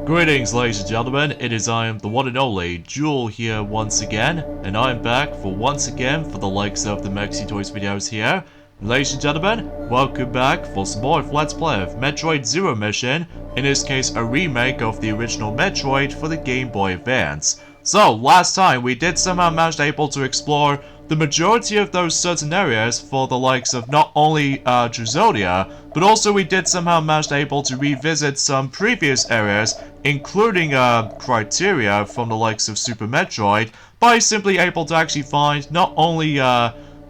Greetings, ladies and gentlemen, it is I am the one and only Jewel here once again, and I am back for the likes of the Mexi Toys videos here. Ladies and gentlemen, welcome back for some more of Let's Play of Metroid Zero Mission, in this case a remake of the original Metroid for the Game Boy Advance. So, last time we did somehow manage able to explore the majority of those certain areas for the likes of not only Druzodia, but also we did somehow manage able to revisit some previous areas, including criteria from the likes of Super Metroid, by simply able to actually find not only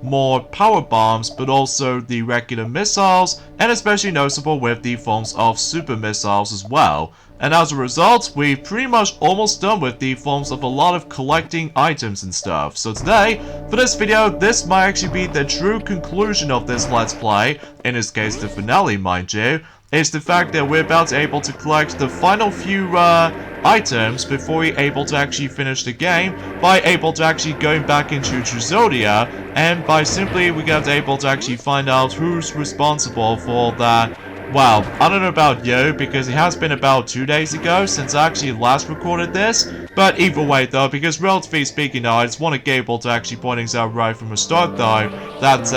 more power bombs, but also the regular missiles, and especially noticeable with the forms of super missiles as well. And as a result, we've pretty much almost done with the forms of a lot of collecting items and stuff. So today, for this video, this might actually be the true conclusion of this Let's Play, in this case the finale mind you, is the fact that we're about to able to collect the final few items before we're able to actually finish the game, by able to actually going back into Druzodia, and by simply we're going to able to actually find out who's responsible for that. Well, I don't know about you, because it has been about 2 days ago since I actually last recorded this, but either way though, because relatively speaking though, I just want to be able to actually point things out right from the start though, that,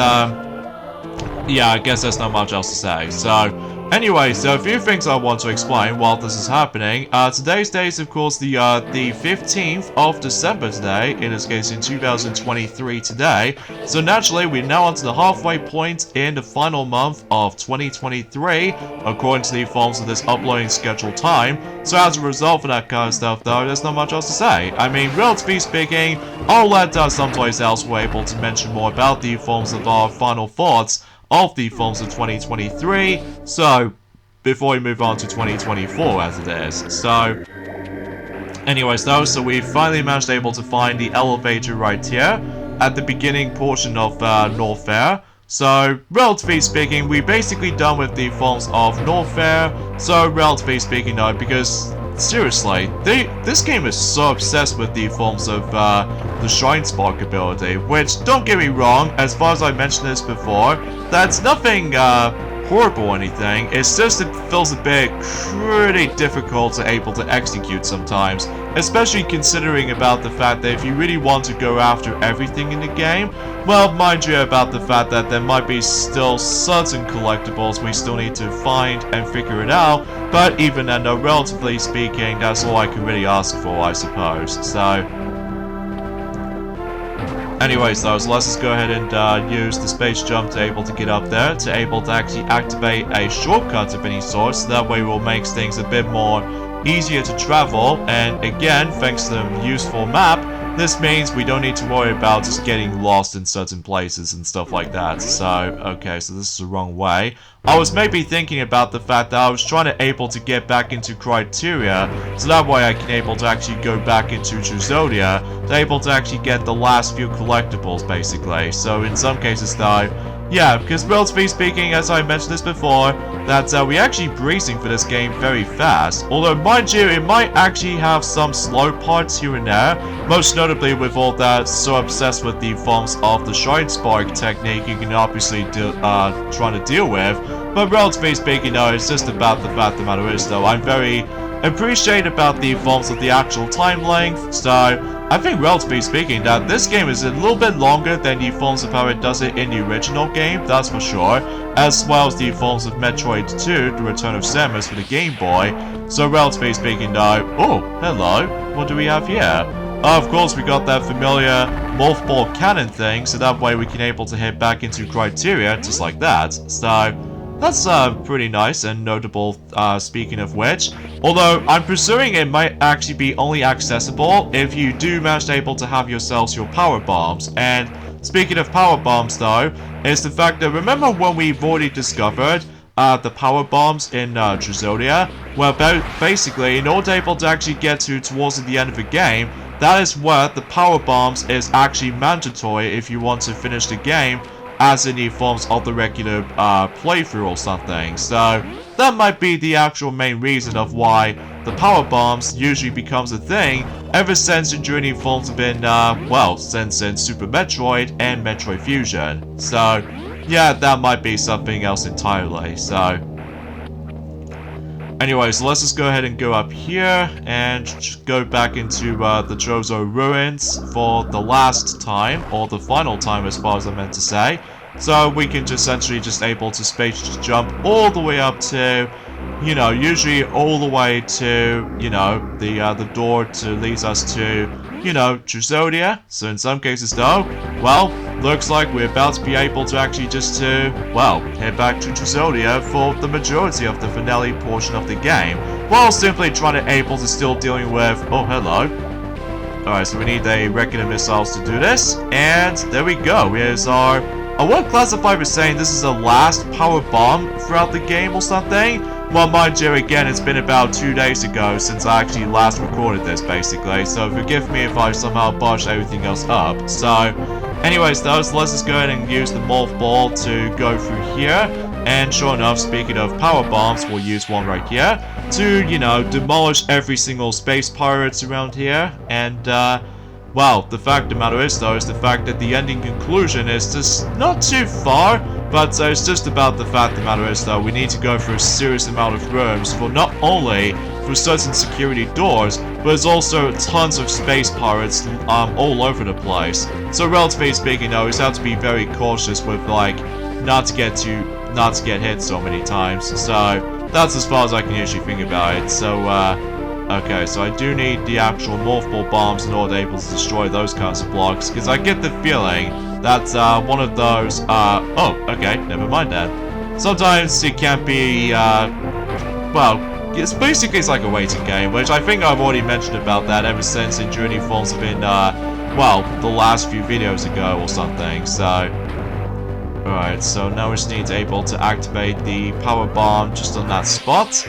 yeah, I guess there's not much else to say. So, anyway, so a few things I want to explain while this is happening. Today's date is of course the 15th of December today, in this case in 2023 today. So naturally, we're now onto the halfway point in the final month of 2023, according to the forms of this uploading schedule time. So as a result of that kind of stuff though, there's not much else to say. I mean, relatively speaking, I'll let someplace else we're able to mention more about the forms of our final thoughts of the forms of 2023, so before we move on to 2024 as it is. So, anyways though, so we finally managed able to find the elevator right here, at the beginning portion of Norfair. So, relatively speaking, we're basically done with the forms of Norfair, so relatively speaking though, because seriously, this game is so obsessed with the forms of the Shrine Spark ability, which, don't get me wrong, as far as I mentioned this before, that's nothing horrible or anything, it's just it feels a bit pretty difficult to able to execute sometimes, especially considering about the fact that if you really want to go after everything in the game, well, mind you about the fact that there might be still certain collectibles we still need to find and figure it out, but even then though, relatively speaking, that's all I can really ask for, I suppose. So, anyways though, so let's just go ahead and use the space jump to able to get up there, to able to actually activate a shortcut of any sort, so that way we'll make things a bit more easier to travel, and again, thanks to the useful map, this means we don't need to worry about just getting lost in certain places and stuff like that. So, okay, so this is the wrong way. I was maybe thinking about the fact that I was trying to able to get back into criteria, so that way I can able to actually go back into Druzodia, to able to actually get the last few collectibles, basically. So in some cases though, yeah, because relatively speaking, as I mentioned this before, that we're actually breezing for this game very fast. Although, mind you, it might actually have some slow parts here and there, most notably with all that so obsessed with the forms of the Shrine Spark technique you can obviously trying to deal with. But relatively speaking, no, it's just about the fact the matter is, though, I'm very appreciative about the forms of the actual time length, so I think, relatively speaking, that this game is a little bit longer than the forms of how it does it in the original game, that's for sure, as well as the forms of Metroid 2, The Return of Samus for the Game Boy. So, relatively speaking, though, oh, hello, what do we have here? Of course, we got that familiar Morph Ball cannon thing, so that way we can able to head back into criteria, just like that. So, that's pretty nice and notable, speaking of which. Although, I'm presuming it might actually be only accessible if you do manage to able to have yourselves your power bombs. And speaking of power bombs though, is the fact that remember when we've already discovered the power bombs in Druzodia? Well, basically, in order to able to actually get towards the end of the game, that is where the power bombs is actually mandatory if you want to finish the game, as in the forms of the regular playthrough or something. So that might be the actual main reason of why the power bombs usually becomes a thing ever since during the forms have been, well, since in Super Metroid and Metroid Fusion. So yeah, that might be something else entirely. So Anyway, so let's just go ahead and go up here and go back into the Chozo ruins for the last time, or the final time as far as I meant to say. So we can just essentially just able to space jump all the way up to, you know, usually all the way to, you know, the door to leads us to, you know, Trusodia. So in some cases though, well, looks like we're about to be able to actually just well, head back to Trusodia for the majority of the finale portion of the game, while simply trying to able to still dealing with, oh hello. Alright, so we need a regular missiles to do this, and there we go, here's our, I won't classify for saying this is the last power bomb throughout the game or something. Well, mind you, again, it's been about 2 days ago since I actually last recorded this, basically, so forgive me if I somehow botched everything else up. So, anyways, though, so let's just go ahead and use the morph ball to go through here, and sure enough, speaking of power bombs, we'll use one right here to, you know, demolish every single space pirates around here, and, well, the fact of the matter is, though, is the fact that the ending conclusion is just not too far, but it's just about the fact of the matter is, though, we need to go through a serious amount of rooms for not only for certain security doors, but there's also tons of space pirates all over the place. So relatively speaking, though, we just have to be very cautious with, like, not to get hit so many times. So that's as far as I can usually think about it. So, okay, so I do need the actual morph ball bombs in order to be able to destroy those kinds of blocks, because I get the feeling that one of those, oh, okay, never mind that. Sometimes it can't be, well, it's basically like a waiting game, which I think I've already mentioned about that ever since Journey Forms have been, well, the last few videos ago or something, so. Alright, so now we just need to able to activate the power bomb just on that spot.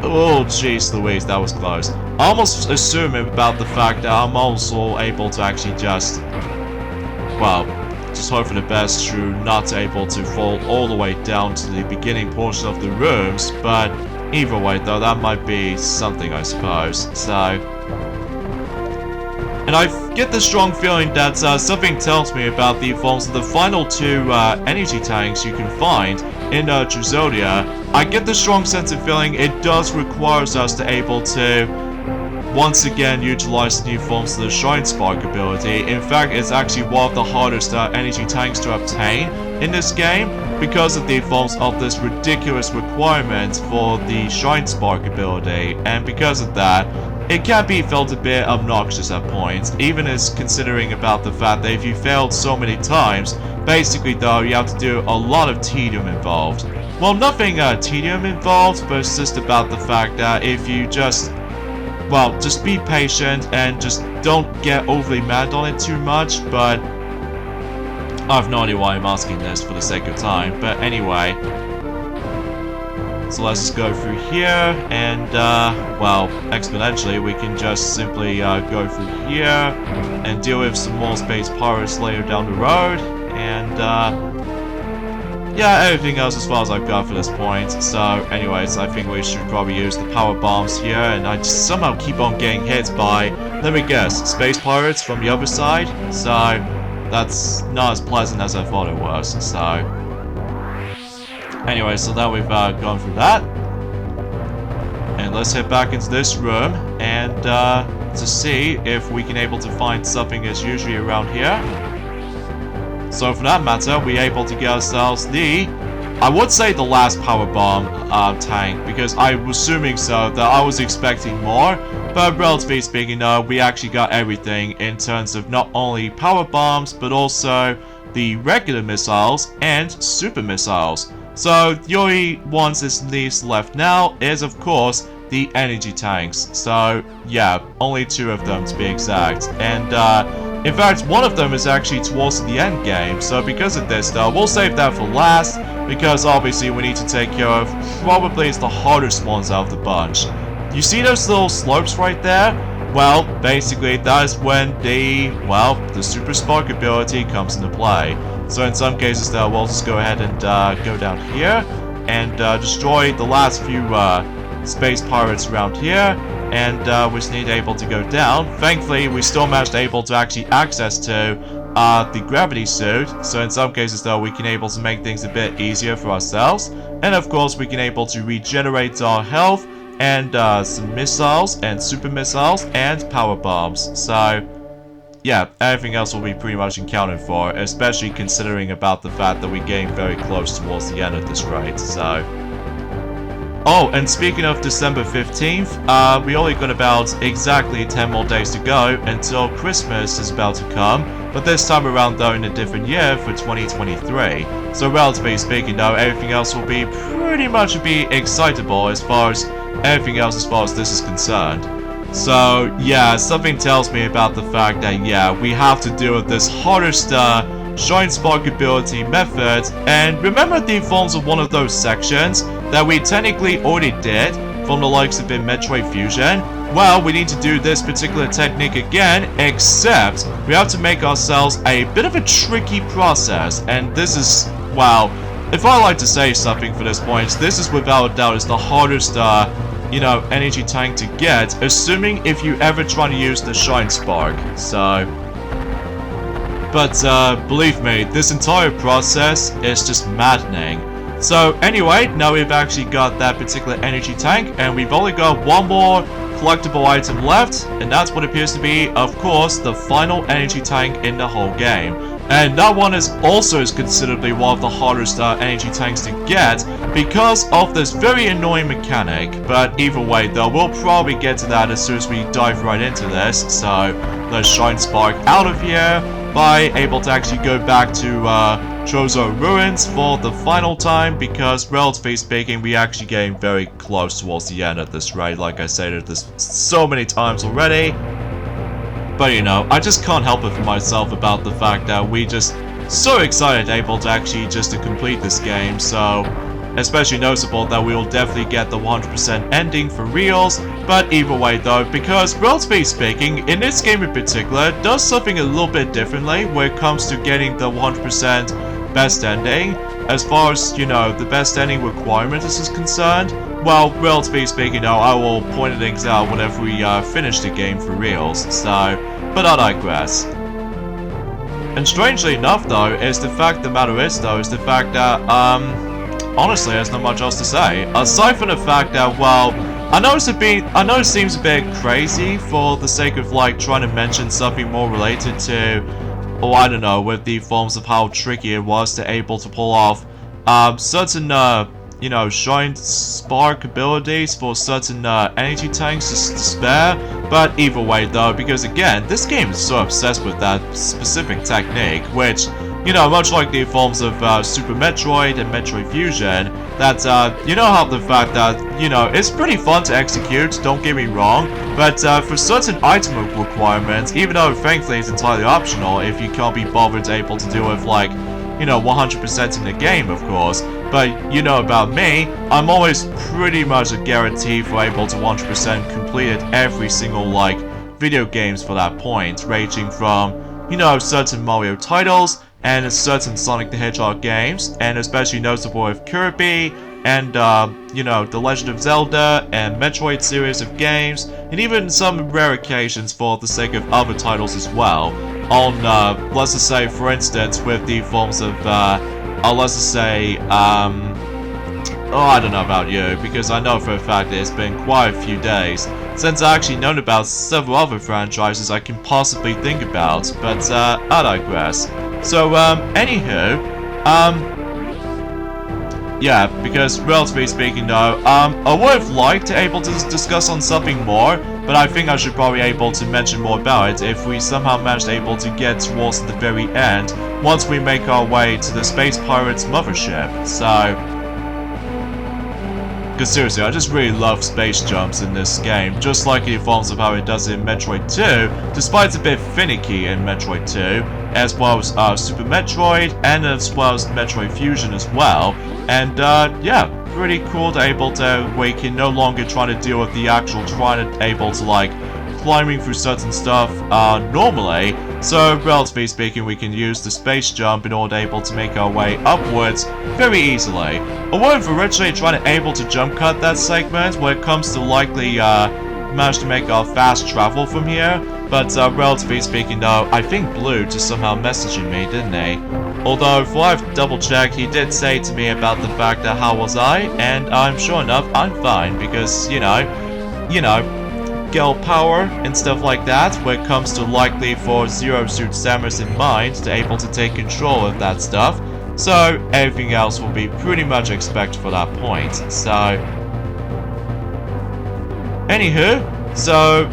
Oh, jeez Louise, that was close. I almost assume about the fact that I'm also able to actually just, well, just hope for the best through not able to fall all the way down to the beginning portion of the rooms, but either way though, that might be something I suppose, so. And I get the strong feeling that something tells me about the forms of the final two energy tanks you can find in Trusodia. I get the strong sense of feeling it does require us to able to once again utilize the new forms of the Shrine Spark ability. In fact, it's actually one of the hardest energy tanks to obtain in this game because of the forms of this ridiculous requirement for the Shrine Spark ability, and because of that, it can be felt a bit obnoxious at points, even as considering about the fact that if you failed so many times, basically though, you have to do a lot of tedium involved. Well, nothing tedium involved, but it's just about the fact that if you just, well, just be patient and just don't get overly mad on it too much, but I have no idea why I'm asking this for the sake of time, but anyway. So let's just go through here, and, well, exponentially, we can just simply go through here and deal with some more space pirates later down the road, and, yeah, everything else as far as I've got for this point. So, anyways, I think we should probably use the power bombs here, and I just somehow keep on getting hit by, let me guess, space pirates from the other side, so that's not as pleasant as I thought it was, so. Anyway, so now we've gone through that, and let's head back into this room and to see if we can able to find something that's usually around here. So for that matter, we're able to get ourselves the, I would say the last power bomb tank, because I was assuming so that I was expecting more, but relatively speaking, no, we actually got everything in terms of not only power bombs, but also the regular missiles and super missiles. So the only ones that's least left now is, of course, the energy tanks. So yeah, only 2 of them to be exact. And in fact, one of them is actually towards the end game. So because of this though, we'll save that for last, because obviously we need to take care of probably the hardest ones out of the bunch. You see those little slopes right there? Well, basically that is when the Super Spark ability comes into play. So in some cases though, we'll just go ahead and go down here and destroy the last few space pirates around here, and we just need able to go down. Thankfully, we still managed able to actually access to the gravity suit, so in some cases though, we can able to make things a bit easier for ourselves. and of course we can able to regenerate our health, and some missiles, and super missiles, and power bombs. So yeah, everything else will be pretty much accounted for, especially considering about the fact that we're getting very close towards the end of this raid, so... Oh, and speaking of December 15th, we only got about exactly 10 more days to go until Christmas is about to come, but this time around though in a different year for 2023. So relatively speaking though, everything else will be pretty much be excitable as far as everything else as far as this is concerned. So yeah, something tells me about the fact that yeah, we have to deal with this hardest Shine Spark ability method, and remember the forms of one of those sections that we technically already did from the likes of in Metroid Fusion? Well, we need to do this particular technique again, except we have to make ourselves a bit of a tricky process, and this is, wow, if I like to say something for this point, this is without a doubt is the hardest you know, energy tank to get, assuming if you ever try to use the Shine Spark, so... But, believe me, this entire process is just maddening. So, anyway, now we've actually got that particular energy tank, and we've only got one more collectible item left, and that's what appears to be, of course, the final energy tank in the whole game. And that one is also considerably one of the hardest energy tanks to get because of this very annoying mechanic. But either way though, we'll probably get to that as soon as we dive right into this. So let's Shine Spark out of here by able to actually go back to Trozo Ruins for the final time, because relatively speaking we actually getting very close towards the end of this raid. Like I said this so many times already. But you know, I just can't help it for myself about the fact that we just so excited able to actually just to complete this game, so especially noticeable that we will definitely get the 100% ending for reals. But either way though, because relatively speaking, in this game in particular, it does something a little bit differently when it comes to getting the 100% best ending. As far as, you know, the best ending requirement is concerned, well, relatively speaking though, I will point things out whenever we finish the game for reals, so, but I digress. And strangely enough though, is the fact the matter is though, is the fact that, honestly, there's not much else to say. Aside from the fact that, well, I know it seems a bit crazy for the sake of like trying to mention something more related to, or I don't know, with the forms of how tricky it was to able to pull off certain you know, Shine Spark abilities for certain energy tanks to spare. But either way though, because again, this game is so obsessed with that specific technique, which, you know, much like the forms of Super Metroid and Metroid Fusion, that, you know how the fact that, you know, it's pretty fun to execute, don't get me wrong, but for certain item requirements, even though thankfully it's entirely optional if you can't be bothered able to deal with, like, you know, 100% in the game, of course. But you know about me, I'm always pretty much a guarantee for able to 100% completed every single, like, video games for that point, ranging from, you know, certain Mario titles, and certain Sonic the Hedgehog games, and especially notable with Kirby, and, you know, The Legend of Zelda, and Metroid series of games, and even some rare occasions for the sake of other titles as well. On, let's just say, for instance, with the forms of, let's just say, oh, I don't know about you, because I know for a fact it's been quite a few days since I actually known about several other franchises I can possibly think about, but, I digress. So, anywho, yeah, because relatively speaking though, I would have liked to able to discuss on something more, but I think I should probably able to mention more about it if we somehow managed able to get towards the very end, once we make our way to the Space Pirates mothership, so... Because seriously, I just really love space jumps in this game, just like it forms of how it does in Metroid 2, despite it's a bit finicky in Metroid 2, as well as Super Metroid, and as well as Metroid Fusion as well. And yeah, pretty cool to able to, we can no longer try to deal with the actual trying to able to like climbing through certain stuff normally. So relatively speaking, we can use the space jump in order able to make our way upwards very easily. Although if we're originally trying to able to jump cut that segment when it comes to likely manage to make our fast travel from here, But relatively speaking though, I think Blue just somehow messaging me, didn't he? Although, if I've double-checked, he did say to me about the fact that how was I, and I'm sure enough, I'm fine, because, you know, girl power and stuff like that, when it comes to likely for Zero Suit Samus in mind to able to take control of that stuff. So, everything else will be pretty much expected for that point, so... Anywho, so...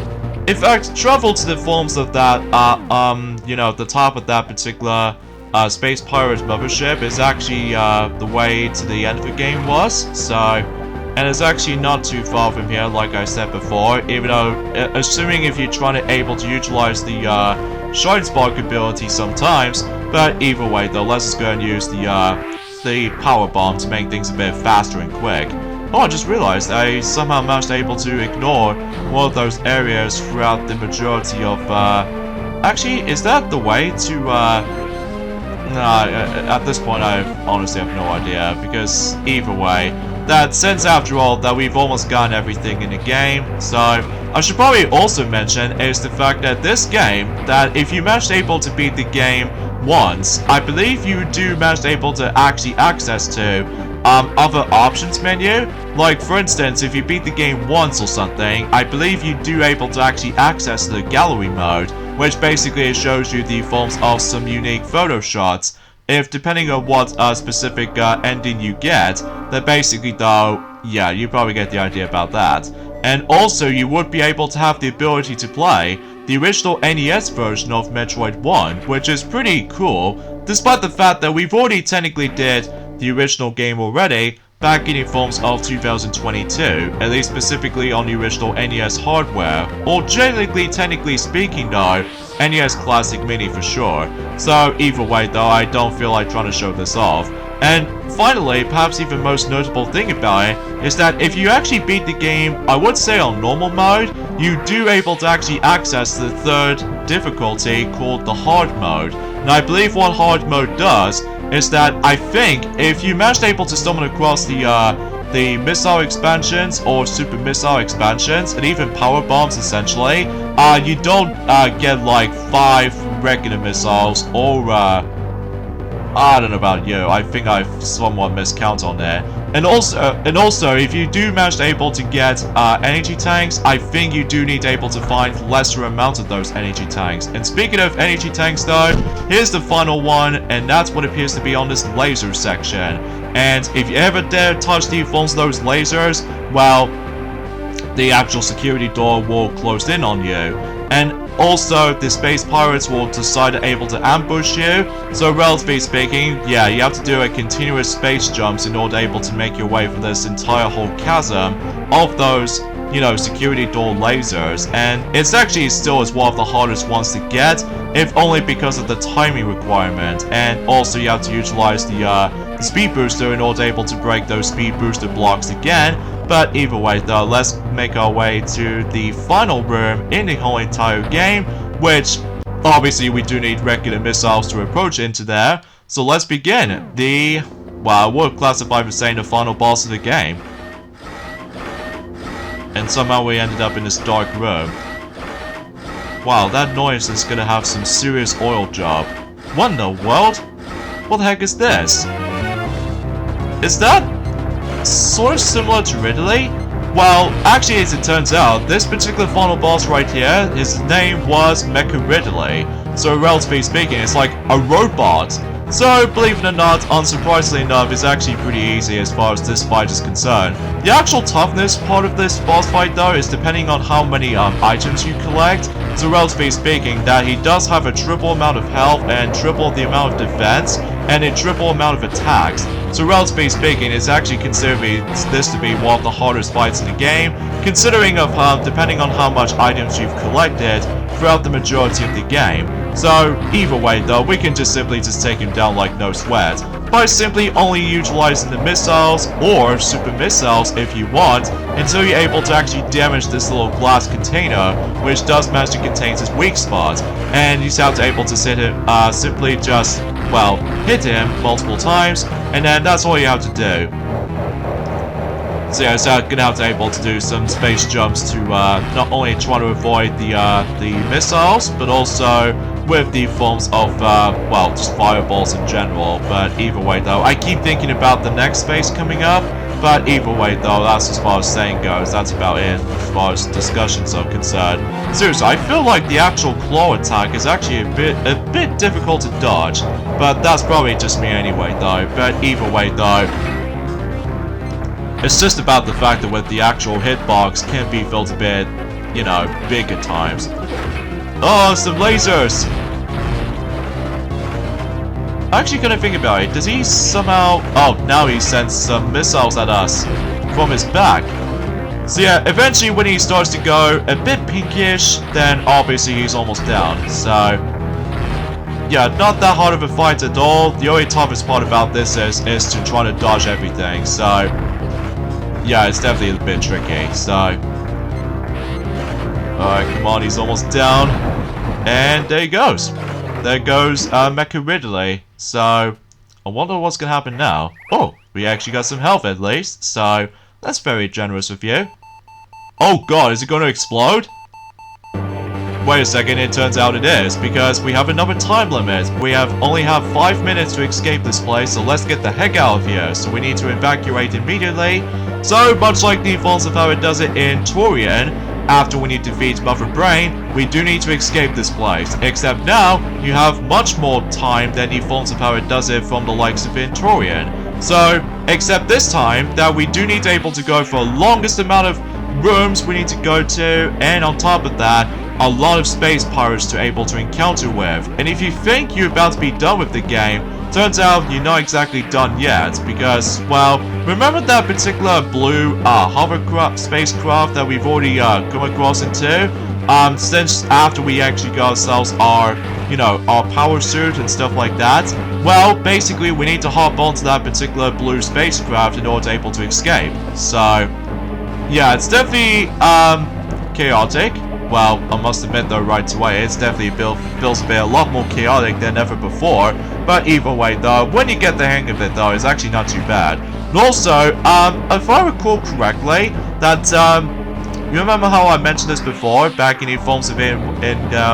In fact, travel to the forms of that, you know, the top of that particular Space Pirate mothership is actually the way to the end of the game was, so... And it's actually not too far from here, like I said before, even though, assuming if you're trying to able to utilize the Shine Spark ability sometimes, but either way though, let's just go and use the Power Bomb to make things a bit faster and quick. Oh, I just realized I somehow managed to able to ignore one of those areas throughout the majority of, actually, is that the way to, at this point I honestly have no idea, because either way, that since after all that we've almost gotten everything in the game, so I should probably also mention is the fact that this game, that if you manage able to beat the game once, I believe you do manage able to actually access to other options menu. Like for instance, if you beat the game once or something, I believe you do able to actually access the gallery mode, which basically shows you the forms of some unique photo shots. If depending on what specific ending you get, then basically though, yeah, you probably get the idea about that. And also you would be able to have the ability to play the original NES version of Metroid 1, which is pretty cool, despite the fact that we've already technically did the original game already, back in the forms of 2022, at least specifically on the original NES hardware, or generally technically speaking though, NES Classic Mini for sure. So either way though, I don't feel like trying to show this off. And finally, perhaps even most notable thing about it, is that if you actually beat the game, I would say on normal mode, you do able to actually access the third difficulty called the hard mode. And I believe what hard mode does is that I think if you manage able to stumble across the missile expansions or super missile expansions and even power bombs essentially, you don't get like 5 regular missiles or I don't know about you, I think I've somewhat miscount on there. And also, if you do manage able to get energy tanks, I think you do need able to find lesser amounts of those energy tanks. And speaking of energy tanks though, here's the final one, and that's what appears to be on this laser section. And if you ever dare touch the forms of those lasers, well, the actual security door will close in on you. And also, the space pirates will decide to able to ambush you, so relatively speaking, yeah, you have to do a continuous space jumps in order able to make your way from this entire whole chasm of those, you know, security door lasers, and it's actually still is one of the hardest ones to get, if only because of the timing requirement, and also you have to utilize the speed booster in order able to break those speed booster blocks again. But either way though, let's make our way to the final room in the whole entire game, which obviously we do need regular missiles to approach into there. So let's begin the, well, I would classify for saying the final boss of the game. And somehow we ended up in this dark room. Wow, that noise is gonna have some serious oil job. What in the world? What the heck is this? Is that sort of similar to Ridley? Well, actually, as it turns out, this particular final boss right here, his name was Mecha Ridley. So, relatively speaking, it's like a robot. So, believe it or not, unsurprisingly enough, it's actually pretty easy as far as this fight is concerned. The actual toughness part of this boss fight, though, is depending on how many items you collect. So, relatively speaking, that he does have a triple amount of health and triple the amount of defense and a triple amount of attacks. So, relatively speaking, it's actually considered this to be one of the hardest fights in the game, considering of depending on how much items you've collected throughout the majority of the game. So, either way though, we can just simply take him down like no sweat, by simply only utilizing the missiles, or super missiles if you want, until you're able to actually damage this little glass container, which does manage to contain his weak spot, and you just have to able to simply just, well, hit him multiple times, and then that's all you have to do. So yeah, so I'm gonna have to able to do some space jumps to not only try to avoid the missiles, but also with the forms of well, just fireballs in general. But either way though, I keep thinking about the next phase coming up. But either way though, that's as far as saying goes. That's about it as far as discussions are concerned. Seriously, I feel like the actual claw attack is actually a bit difficult to dodge. But that's probably just me anyway though. But either way though, it's just about the fact that with the actual hitbox can be felt a bit, you know, big at times. Oh, some lasers! Actually, gonna think about it, does he somehow... Oh, now he sends some missiles at us from his back. So yeah, eventually when he starts to go a bit pinkish, then obviously he's almost down. So yeah, not that hard of a fight at all. The only toughest part about this is to try to dodge everything. So yeah, it's definitely a bit tricky. So alright, come on, he's almost down. And there he goes. There goes Mecha Ridley. So I wonder what's gonna happen now. Oh, we actually got some health at least. So that's very generous of you. Oh god, is it gonna explode? Wait a second, it turns out it is, because we have another time limit. We only have 5 minutes to escape this place, so let's get the heck out of here. So we need to evacuate immediately. So, much like the Falls of Power does it in Torian, after we defeat Mother Brain, we do need to escape this place. Except now, you have much more time than the Falls of Power does it from the likes of in Torian. So, except this time, that we do need to able to go for the longest amount of rooms we need to go to, and on top of that, a lot of space pirates to able to encounter with. And if you think you're about to be done with the game, turns out you're not exactly done yet, because, well, remember that particular blue hovercraft spacecraft that we've already come across into? Since after we actually got ourselves our, you know, our power suit and stuff like that, well, basically we need to hop onto that particular blue spacecraft in order to able to escape. So yeah, it's definitely chaotic. Well, I must admit though right away, it's definitely feels a lot more chaotic than ever before. But either way though, when you get the hang of it though, it's actually not too bad. And also, if I recall correctly, that you remember how I mentioned this before, back in the forms of in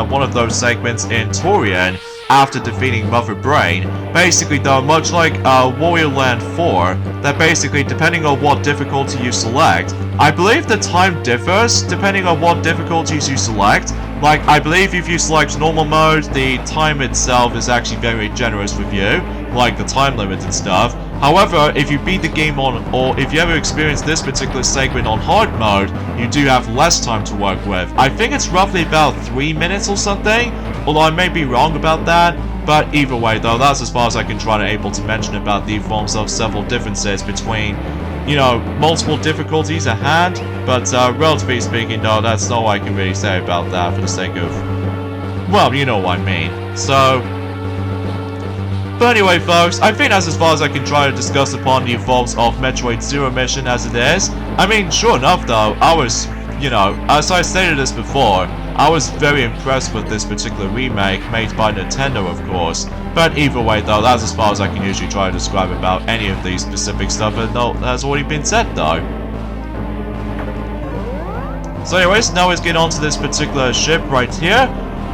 one of those segments in Torian, after defeating Mother Brain, basically though, much like Warrior Land 4, that basically depending on what difficulty you select, I believe the time differs depending on what difficulties you select. Like, I believe if you select normal mode, the time itself is actually very generous with you, like the time limit and stuff. However, if you beat the game on, or if you ever experience this particular segment on hard mode, you do have less time to work with. I think it's roughly about 3 minutes or something, although I may be wrong about that. But either way though, that's as far as I can try to able to mention about the forms of several differences between, you know, multiple difficulties at hand. But relatively speaking though, that's all I can really say about that for the sake of, well, you know what I mean. So, but anyway folks, I think that's as far as I can try to discuss upon the forms of Metroid Zero Mission as it is. I mean, sure enough though, I was, you know, as I stated this before, I was very impressed with this particular remake made by Nintendo, of course. But either way though, that's as far as I can usually try to describe about any of these specific stuff, and no, that's already been said though. So anyways, now let's get on to this particular ship right here.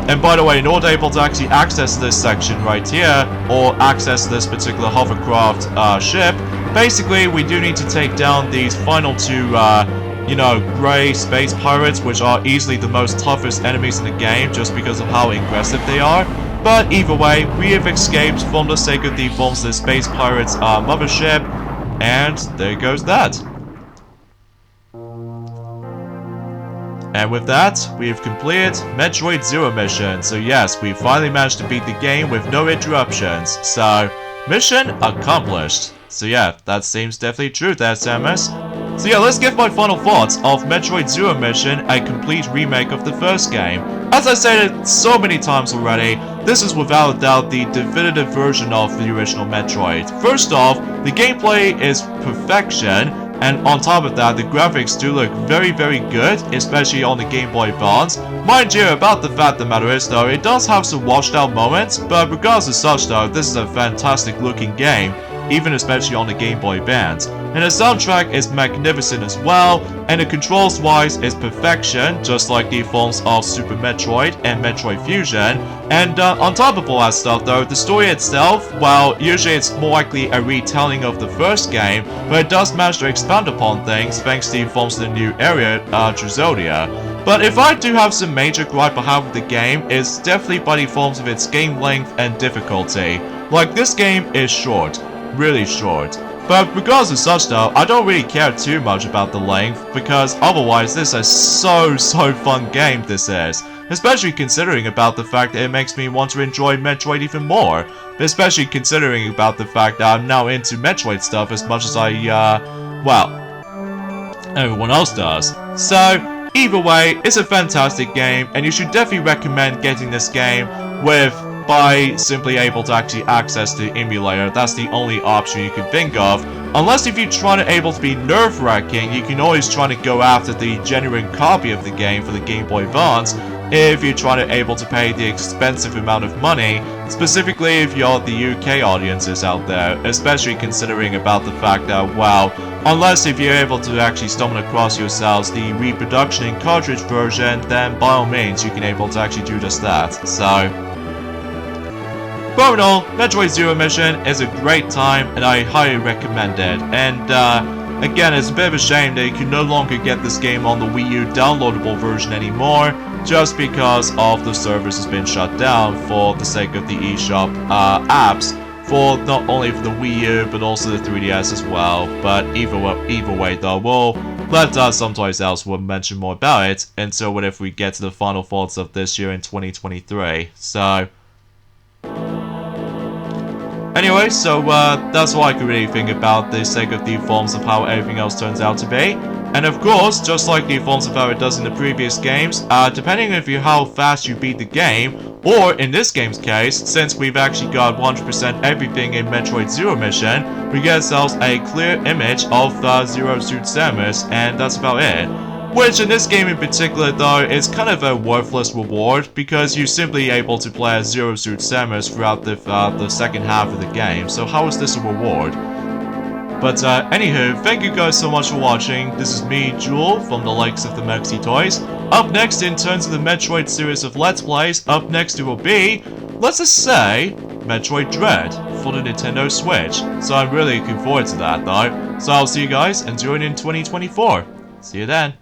And by the way, in order able to actually access this section right here, or access this particular hovercraft ship, basically we do need to take down these final two, you know, grey space pirates, which are easily the most toughest enemies in the game, just because of how aggressive they are. But either way, we have escaped from the sake of the forms of the space pirates mothership, and there goes that. And with that, we have completed Metroid Zero Mission. So yes, we finally managed to beat the game with no interruptions. So, mission accomplished. So yeah, that seems definitely true there, Samus. So yeah, let's give my final thoughts of Metroid Zero Mission, a complete remake of the first game. As I said it so many times already, this is without a doubt the definitive version of the original Metroid. First off, the gameplay is perfection, and on top of that, the graphics do look very, very good, especially on the Game Boy Advance. Mind you, about the fact the matter is though, it does have some washed out moments, but regardless of such though, this is a fantastic looking game. even especially on the Game Boy Advance. And the soundtrack is magnificent as well, and the controls wise is perfection, just like the forms of Super Metroid and Metroid Fusion. And on top of all that stuff though, the story itself, well, usually it's more likely a retelling of the first game, but it does manage to expand upon things thanks to the forms of the new area, Druzodia. But if I do have some major gripe I have with the game, it's definitely by the forms of its game length and difficulty. Like, this game is short, really short. But regardless of such though, I don't really care too much about the length, because otherwise this is so fun game this is. Especially considering about the fact that it makes me want to enjoy Metroid even more. Especially considering about the fact that I'm now into Metroid stuff as much as well, everyone else does. So, either way, it's a fantastic game, and you should definitely recommend getting this game by simply able to actually access the emulator. That's the only option you can think of. Unless if you're trying to able to be nerve-wracking, you can always try to go after the genuine copy of the game for the Game Boy Advance if you're trying to able to pay the expensive amount of money, specifically if you're the UK audiences out there, especially considering about the fact that, well, unless if you're able to actually stumble across yourselves the reproduction in cartridge version, then by all means you can able to actually do just that. So, but in all, Metroid Zero Mission is a great time, and I highly recommend it. And again, it's a bit of a shame that you can no longer get this game on the Wii U downloadable version anymore, just because of the service has been shut down for the sake of the eShop apps, for not only for the Wii U but also the 3DS as well. But either way though, we'll let sometimes else we'll mention more about it until whenever we get to the final thoughts of this year in 2023. So. Anyway, so that's all I could really think about the sake of the forms of how everything else turns out to be. And of course, just like the forms of how it does in the previous games, depending on how fast you beat the game, or in this game's case, since we've actually got 100% everything in Metroid Zero Mission, we get ourselves a clear image of Zero Suit Samus, and that's about it. Which in this game in particular though is kind of a worthless reward, because you're simply able to play as Zero Suit Samus throughout the second half of the game, so how is this a reward? But anywho, thank you guys so much for watching. This is me, Jewel, from the likes of the Mexi Toys. Up next in terms of the Metroid series of Let's Plays, up next it will be, let's just say, Metroid Dread for the Nintendo Switch. So I'm really looking forward to that though. So I'll see you guys and join in 2024. See you then.